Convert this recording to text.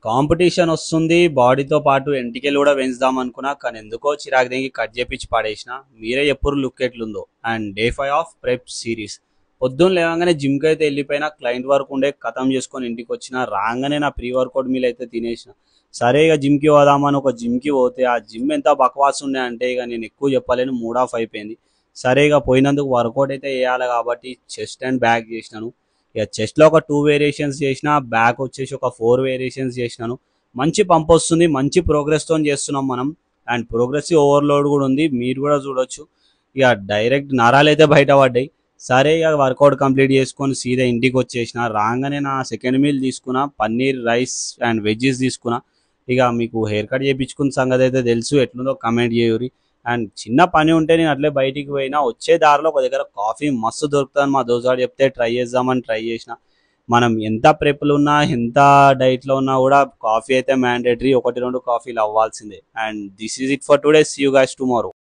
Competition వస్తుంది. బాడీతో పాటు ఎంటికలు కూడా పెంచుదాం అనుకున్నా, కానీ ఎందుకో చిరాకు దిగి కట్ చేపించి పడేసిన. మీరే ఎప్పుడు లుక్ ఎట్లుందో. And day 5 of prep series. పొద్దున్న లేవగానే జిమ్కి అయితే వెళ్ళిపోయినా, క్లయింట్ వర్క్ ఉండే ఖతం చేసుకొని ఇంటికి వచ్చిన. రాగానే నా ప్రీ వర్కౌట్ మీల్ అయితే తినేసిన. సరే ఇక జిమ్కి పోదామని ఒక జిమ్కి పోతే ఆ జిమ్ ఎంత బకవాస్ ఉండే అంటే ఇక నేను ఎక్కువ చెప్పలేను, మూడ్ ఆఫ్ అయిపోయింది. సరే ఇక పోయినందుకు వర్కౌట్ అయితే వేయాలి కాబట్టి చెస్ట్ అండ్ బ్యాక్ చేసినాను. ఇక చెస్ట్లో ఒక 2 వేరియేషన్స్ చేసిన, బ్యాక్ వచ్చేసి ఒక 4 వేరియేషన్స్ చేసినాను. మంచి పంప్ వస్తుంది, మంచి ప్రోగ్రెస్తో చేస్తున్నాం మనం. అండ్ ప్రోగ్రెసివ్ ఓవర్లోడ్ కూడా ఉంది, మీరు కూడా చూడొచ్చు. ఇక డైరెక్ట్ నరాలు అయితే బయటపడ్డాయి. సరే ఇక వర్కౌట్ కంప్లీట్ చేసుకొని సీదా ఇంటికి వచ్చేసిన. రాగానే నా సెకండ్ మీల్ తీసుకున్నా, పన్నీర్ రైస్ అండ్ వెజ్జెస్ తీసుకున్నా. ఇక మీకు హెయిర్ కట్ చేయించుకున్న సంగతి అయితే తెలుసు, ఎట్లుందో కమెంట్ చేయuri. అండ్ చిన్న పని ఉంటే నేను అట్లే బయటికి పోయినా, వచ్చే దారిలో ఒక దగ్గర కాఫీ మస్తు దొరుకుతుంది మా దోసాడు చెప్తే ట్రై చేద్దామని ట్రై చేసిన. మనం ఎంత ప్రెప్లు ఉన్నా, ఎంత డైట్లో ఉన్నా కూడా కాఫీ అయితే మ్యాండేటరీ. 1-2 కాఫీలు అవ్వాల్సిందే. And this is it for today. See you guys tomorrow.